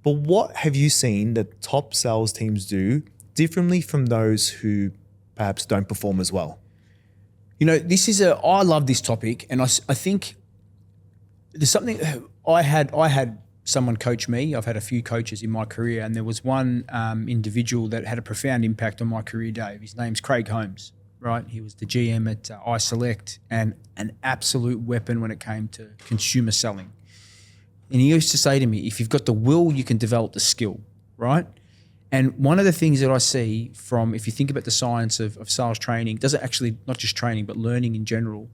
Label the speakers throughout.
Speaker 1: But what have you seen that top sales teams do differently from those who perhaps don't perform as well?
Speaker 2: You know, I love this topic, and I think there's something I had someone coach me. I've had a few coaches in my career, and there was one individual that had a profound impact on my career, Dave. His name's Craig Holmes, right? He was the GM at iSelect and an absolute weapon when it came to consumer selling. And he used to say to me, if you've got the will, you can develop the skill, right? And one of the things that I see from, if you think about the science of sales training, doesn't actually, not just training, but learning in general,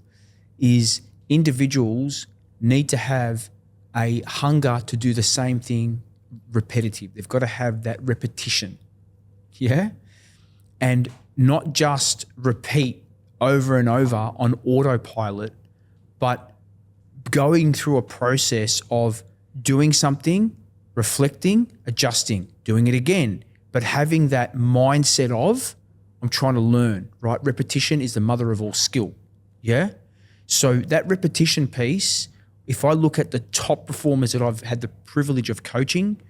Speaker 2: is individuals need to have a hunger to do the same thing repetitive. They've got to have that repetition, yeah? And not just repeat over and over on autopilot, but going through a process of doing something, reflecting, adjusting, doing it again, but having that mindset of, I'm trying to learn, right? Repetition is the mother of all skill, yeah? So that repetition piece, if I look at the top performers that I've had the privilege of coaching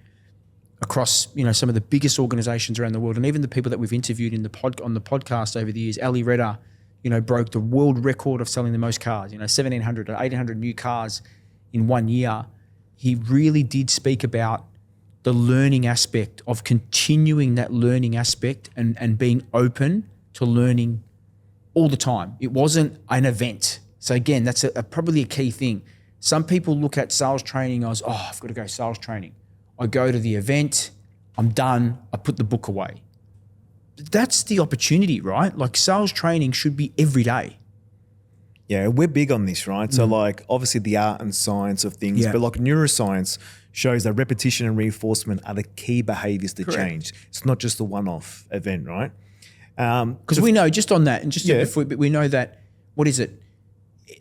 Speaker 2: across, you know, some of the biggest organizations around the world, and even the people that we've interviewed on the podcast over the years, Ali Redder, you know, broke the world record of selling the most cars, you know, 1,700 or 1,800 new cars in 1 year. He really did speak about the learning aspect of continuing that learning aspect and being open to learning all the time. It wasn't an event. So again, that's probably a key thing. Some people look at sales training as, oh, I've got to go sales training. I go to the event, I'm done, I put the book away. That's the opportunity, right? Like sales training should be every day.
Speaker 1: Yeah, we're big on this, right? So like obviously the art and science of things, but like neuroscience shows that repetition and reinforcement are the key behaviors to change. It's not just a one-off event, right?
Speaker 2: Because we know just on that, and just we know that, what is it?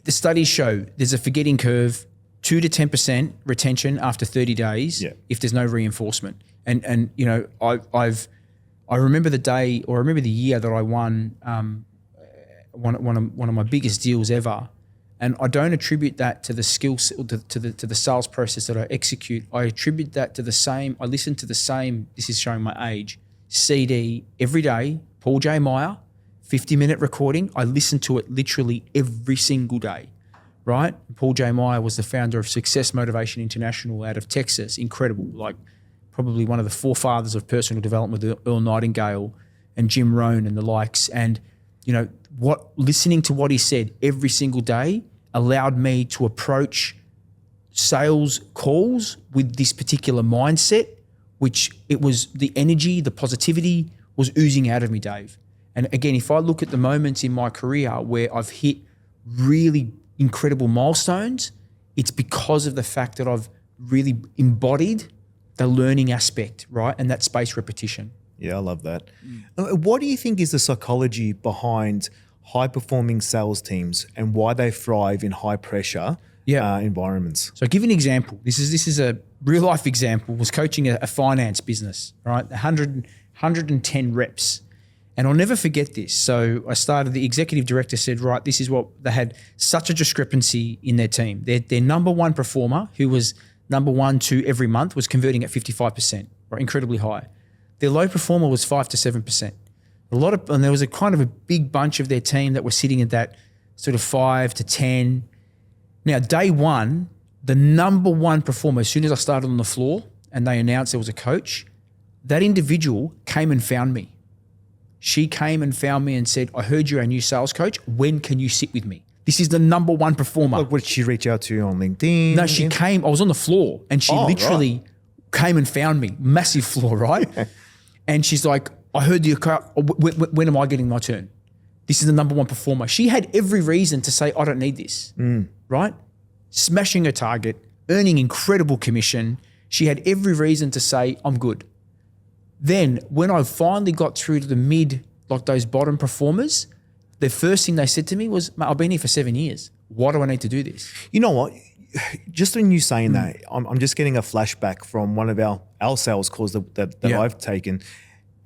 Speaker 2: The studies show there's a forgetting curve, 2 to 10% retention after 30 days if there's no reinforcement. And you know, I remember the day, or I remember the year that I won one of my biggest deals ever, and I don't attribute that to the skills to the sales process that I execute. I attribute that to the same. I listen to the same. This is showing my age. CD every day. Paul J. Meyer, 50-minute recording. I listen to it literally every single day. Right? Paul J. Meyer was the founder of Success Motivation International out of Texas. Incredible, like probably one of the forefathers of personal development with Earl Nightingale and Jim Rohn and the likes. And you know, listening to what he said every single day allowed me to approach sales calls with this particular mindset, which it was the energy, the positivity was oozing out of me, Dave. And again, if I look at the moments in my career where I've hit really incredible milestones, it's because of the fact that I've really embodied the learning aspect, right? And that spaced repetition.
Speaker 1: Yeah, I love that. What do you think is the psychology behind high-performing sales teams and why they thrive in high-pressure environments?
Speaker 2: So I'll give you an example. This is a real-life example. I was coaching a finance business, right? 110 reps. And I'll never forget this. So the executive director said, right, this is what they had, such a discrepancy in their team. Their number one performer, who was number 1, 2 every month, was converting at 55%, right? Incredibly high. Their low performer was 5 to 7%. And there was a kind of a big bunch of their team that were sitting at that sort of 5 to 10. Now, day one, the number one performer, as soon as I started on the floor and they announced there was a coach, that individual came and found me. She came and found me and said, I heard you're our new sales coach. When can you sit with me? This is the number one performer.
Speaker 1: Like, would she reach out to you on LinkedIn?
Speaker 2: No, she came. I was on the floor and she literally came and found me. Massive floor, right? And she's like, I heard you. When am I getting my turn? This is the number one performer. She had every reason to say, I don't need this, right? Smashing her target, earning incredible commission. She had every reason to say, I'm good. Then when I finally got through to the mid, like those bottom performers, the first thing they said to me was, mate, I've been here for 7 years. Why do I need to do this?
Speaker 1: You know what? Just when you saying that, I'm just getting a flashback from one of our sales calls that I've taken.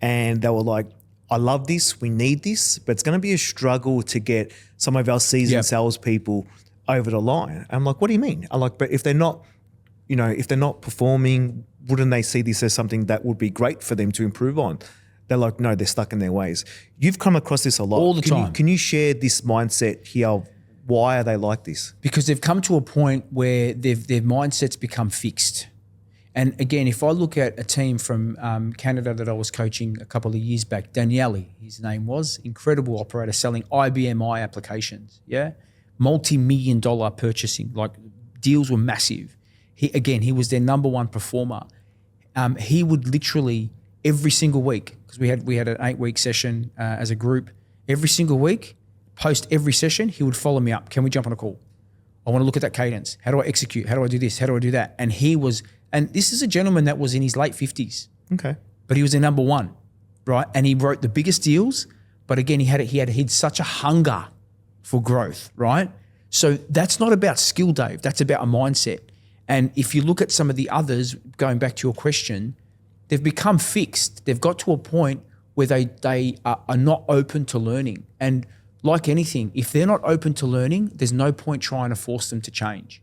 Speaker 1: And they were like, I love this, we need this, but it's going to be a struggle to get some of our seasoned salespeople over the line. I'm like, what do you mean? I'm like, but if they're not if they're not performing, wouldn't they see this as something that would be great for them to improve on? They're like, no, they're stuck in their ways. You've come across this a lot.
Speaker 2: All the time.
Speaker 1: Can you share this mindset here? Why are they like this?
Speaker 2: Because they've come to a point where their mindsets become fixed. And again, if I look at a team from Canada that I was coaching a couple of years back, Daniele, his name was, incredible operator selling IBM applications, multi-million-dollar purchasing, like deals were massive. He was their number one performer. He would literally every single week, because we had an 8-week session as a group, every single week, post every session, he would follow me up. Can we jump on a call? I want to look at that cadence. How do I execute? How do I do this? How do I do that? And this is a gentleman that was in his late 50s.
Speaker 1: Okay.
Speaker 2: But he was their number one, right? And he wrote the biggest deals, but again, he had such a hunger for growth, right? So that's not about skill, Dave. That's about a mindset. And if you look at some of the others, going back to your question, they've become fixed. They've got to a point where they are not open to learning. And like anything, if they're not open to learning, there's no point trying to force them to change.